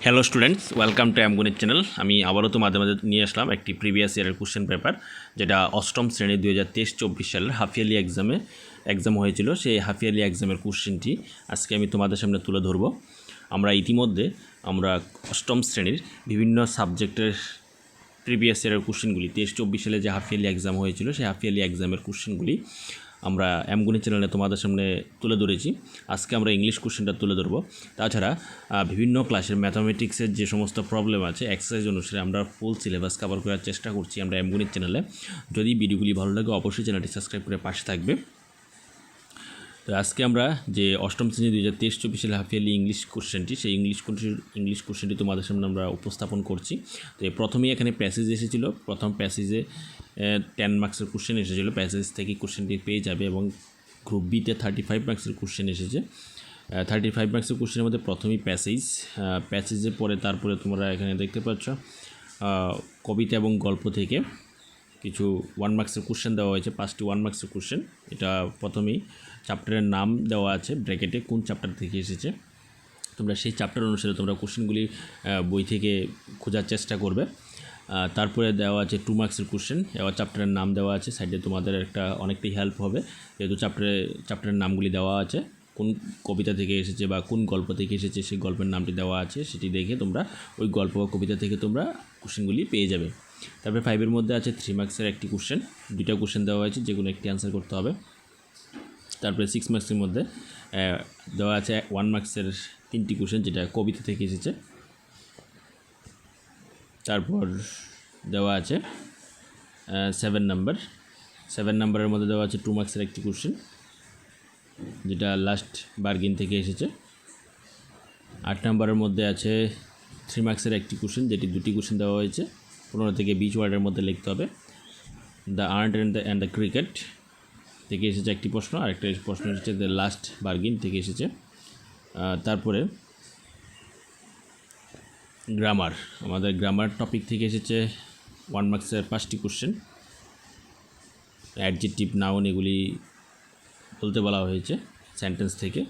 Hello students, welcome to অ্যামগণিত channel. আমি আবারও তো মাঝে মাঝে নিয়ে আসলাম একটি প্রিভিয়াস ইয়ারের কোশ্চেন পেপার, যেটা অষ্টম শ্রেণী 2023-24 সালের হাফ ইয়ারলি এক্সাম হয়েছিল। সেই হাফ ইয়ারলি এক্সামের কোশ্চেনটি আজকে আমি তোমাদের সামনে তুলে ধরব। ইতিমধ্যে আমরা অষ্টম শ্রেণীর বিভিন্ন সাবজেক্টের প্রিভিয়াস ইয়ারের কোশ্চেনগুলি 23-24 সালে যে হাফ ইয়ারলি এক্সাম হয়েছিল সেই হাফ ইয়ারলি এক্সামের কোশ্চেনগুলি আমরা অ্যামগণিত চ্যানেলে তোমাদের সামনে তুলে ধরেছি। আজকে আমরা ইংলিশ কোশ্চেনটা তুলে ধরবো। তাছাড়া বিভিন্ন ক্লাসের ম্যাথামেটিক্সের যে সমস্ত প্রবলেম আছে এক্সারসাইজ অনুসারে আমরা ফুল সিলেবাস কভার করার চেষ্টা করছি আমরা অ্যামগণিত চ্যানেলে। যদি ভিডিওগুলি ভালো লাগে অবশ্যই চ্যানেলটি সাবস্ক্রাইব করে পাশে থাকবে। তো আজকে আমরা যে অষ্টম শ্রেণী 2023-24 সালে হাফ ইয়ারলি ইংলিশ কোশ্চেনটি, সেই ইংলিশ কোশ্চেনটি তোমাদের সামনে আমরা উপস্থাপন করছি। তো প্রথমেই এখানে প্যাসেজ এসেছিল, প্রথম প্যাসেজে 10 মার্কসের কোশ্চেন এসেছিলো। প্যাসেজ থেকে কোশ্চেনটি পেয়ে যাবে এবং গ্রুপ বিতে 35 মার্কসের কোশ্চেন এসেছে। 35 মার্কসের কোশ্চেনের মধ্যে প্রথমেই প্যাসেজের পরে তারপরে তোমরা এখানে দেখতে পাচ্ছ কবিতা এবং গল্প থেকে কিছু 1 মার্কসের কোশ্চেন দেওয়া হয়েছে, 5টি 1 মার্কসের কোশ্চেন। এটা প্রথমেই চ্যাপ্টারের নাম দেওয়া আছে ব্র্যাকেটে, কোন চ্যাপ্টার থেকে এসেছে। তোমরা সেই চ্যাপ্টার অনুসারে তোমরা কোশ্চেনগুলি বই থেকে খোঁজার চেষ্টা করবে। তারপরে দেওয়া আছে 2 মার্কসের কোশ্চেন, এবার চ্যাপ্টারের নাম দেওয়া আছে সাইডে, তোমাদের একটা অনেকটাই হেল্প হবে যেহেতু চ্যাপ্টারের নামগুলি দেওয়া আছে, কোন কবিতা থেকে এসেছে বা কোন গল্প থেকে এসেছে সেই গল্পের নামটি দেওয়া আছে, সেটি দেখে তোমরা ওই গল্প বা কবিতা থেকে তোমরা কোশ্চেনগুলি পেয়ে যাবে। তারপরে 5-এর মধ্যে আছে 3 মার্কসের একটি কোশ্চেন, 2টা কোশ্চেন দেওয়া হয়েছে যে কোনো একটি অ্যান্সার করতে হবে। তারপরে 6 মার্কসের মধ্যে দেওয়া আছে 1 মার্কসের 3টি কোশ্চেন, যেটা কবিতা থেকে এসেছে। তারপর দেওয়া আছে 7 নাম্বারের মধ্যে দেওয়া আছে 2 মার্কসের একটি কোশ্চেন, যেটা লাস্ট বার্গিন থেকে এসেছে। 8 নাম্বারের মধ্যে আছে 3 মার্কসের একটি কোশ্চেন, যেটি 2টি কোশ্চেন দেওয়া হয়েছে, 15 থেকে 20 ওয়ার্ডের মধ্যে লিখতে হবে। The art and the cricket থেকে এসেছে একটি প্রশ্ন, আরেকটা প্রশ্ন এসেছে দ্য লাস্ট বার্গিন থেকে এসেছে। তারপরে আমাদের গ্রামার টপিক থেকে এসেছে 1 মার্কসের 5টি কোশ্চেন। অ্যাডজেক্টিভ, নাউন এগুলি বলতে বলা হয়েছে সেন্টেন্স থেকে।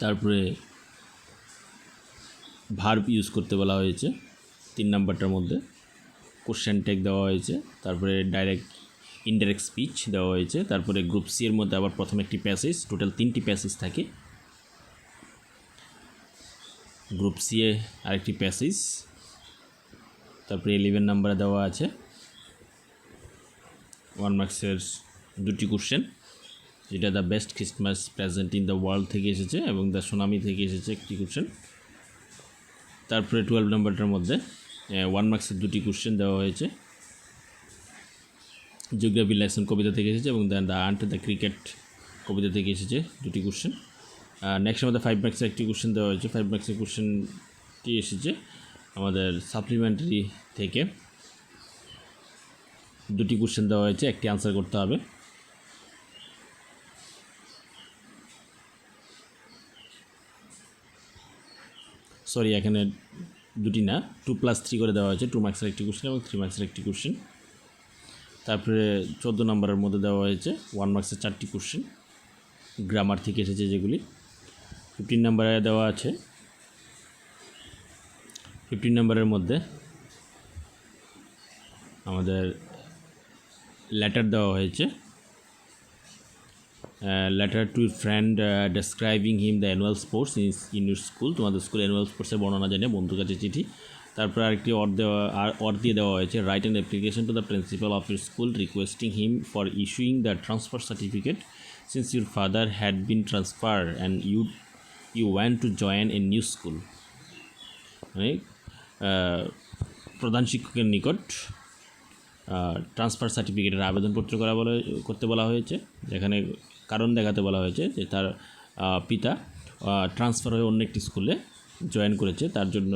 তারপরে ভার্ব ইউজ করতে বলা হয়েছে 3 নাম্বারটার মধ্যে। কোশ্চেন ট্যাগ দেওয়া হয়েছে, তারপরে ইনডাইরেক্ট স্পিচ দেওয়া হয়েছে। তারপরে গ্রুপ সি এর মধ্যে আবার প্রথম একটি প্যাসেজ, টোটাল 3টি প্যাসেজ থাকে। গ্রুপ সি এ আরেকটি প্যাসেজ। তারপরে 11 নাম্বারে দেওয়া আছে 1 মার্কসের 2টি কোশ্চেন, যেটা the best Christmas present in the world থেকে এসেছে এবং দ্য সুনামি থেকে এসেছে একটি কোশ্চেন। তারপরে 12 নাম্বারটার মধ্যে 1 মার্কসের 2টি কোশ্চেন দেওয়া হয়েছে, জিওগ্রাফি লেসন কবিতা থেকে এসেছে এবং দ্য আর্ট দ্য ক্রিকেট কবিতা থেকে এসেছে 2টি কোশ্চেন। নেক্সটের মধ্যে 5 মার্কসের একটি কোশ্চেন দেওয়া হয়েছে, 5 মার্কসের কোশ্চেনটি এসেছে আমাদের সাপ্লিমেন্টারি থেকে। 2টি কোশ্চেন দেওয়া হয়েছে, একটি আনসার করতে হবে। এখানে 2টি না, 2+3 করে দেওয়া হয়েছে, 2 মার্কসের একটি কোশ্চেন এবং 3 মার্কসের একটি কোশ্চেন। তারপরে 14 নম্বরের মধ্যে দেওয়া হয়েছে 1 মার্কসের 4টি কোশ্চেন, গ্রামার থেকে এসেছে যেগুলি। 15 নম্বরে দেওয়া আছে 15 নম্বরের মধ্যে আমাদের লেটার দেওয়া হয়েছে, letter to friend describing him the annual sports in your school, তোমাদের স্কুল অ্যানুয়াল স্পোর্টসের বর্ণনা জানিয়ে বন্ধুর কাছে চিঠি। তারপর আরেকটি অর দিয়ে দেওয়া হয়েছে, write an application to the principal of your school requesting him for issuing the transfer certificate since your father had been transfer and you want to join a new school. মানে প্রধান শিক্ষকের নিকট transfer সার্টিফিকেটের আবেদনপত্র করতে বলা হয়েছে, যেখানে কারণ দেখাতে বলা হয়েছে যে তার পিতা ট্রান্সফার হয়ে অন্য একটি স্কুলে জয়েন করেছে, তার জন্য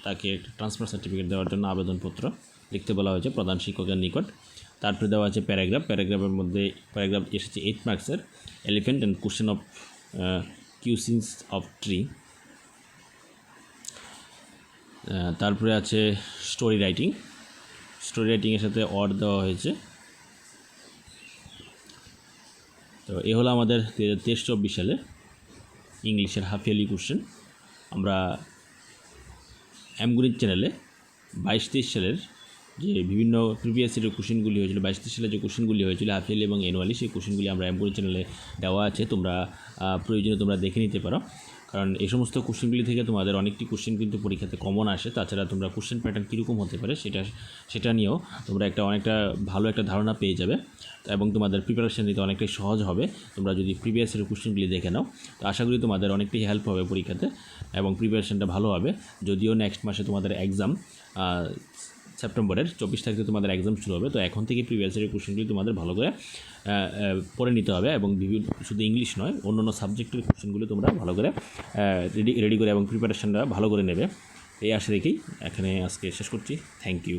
তাকে ট্রান্সফার সার্টিফিকেট দেওয়ার জন্য আবেদনপত্র লিখতে বলা হয়েছে প্রধান শিক্ষকের নিকট। তারপরে দেওয়া আছে প্যারাগ্রাফের মধ্যে এসেছে 8 মার্কসের, elephant and question of cousins of tree. তারপরে আছে স্টোরি রাইটিংয়ের সাথে অর দেওয়া হয়েছে। তো এ হলো আমাদের 2023-24 সালে ইংলিশের হাফ ইয়ারলি কোশ্চেন আমরা এমগণিত চ্যানেলে 22-23 সালের যে বিভিন্ন প্রিভিয়াস ইয়ারের কোশ্চেনগুলি হয়েছিল, 22-23 সালে যে কোশ্চেনগুলি হয়েছিল হাফ ইয়ারলি এবং অ্যানুয়ালি, সেই কোশ্চেনগুলি আমরা এমগণিত চ্যানেলে দেওয়া আছে। তোমরা প্রয়োজনে তোমরা দেখে নিতে পারো, কারণ এই সমস্ত কোশ্চেনগুলি থেকে তোমাদের অনেকটি কোশ্চেন কিন্তু পরীক্ষাতে কমন আসে। তাছাড়া তোমরা কোশ্চেন প্যাটার্ন কীরকম হতে পারে সেটা নিয়েও তোমরা অনেকটা ভালো একটা ধারণা পেয়ে যাবে এবং তোমাদের প্রিপারেশন নিতে অনেকটাই সহজ হবে তোমরা যদি প্রিভিয়াস ইয়ারের কোশ্চেনগুলি দেখে নাও। তো আশা করি তোমাদের অনেকটাই হেল্প হবে পরীক্ষাতে এবং প্রিপারেশনটা ভালো হবে। যদিও নেক্সট মাসে তোমাদের এক্সাম, সেপ্টেম্বরের 24 তারিখে তোমাদের এক্সাম শুরু হবে। তো এখন থেকে প্রিভিয়াস ইয়ারের কোশ্চেনগুলি তোমাদের ভালো করে পড়ে নিতে হবে এবং শুধু ইংলিশ নয়, অন্যান্য সাবজেক্টের কোশ্চেনগুলো তোমরা ভালো করে রেডি করে এবং প্রিপারেশনটা ভালো করে নেবে। এই আশা রেখেই এখানে আজকে শেষ করছি। Thank you.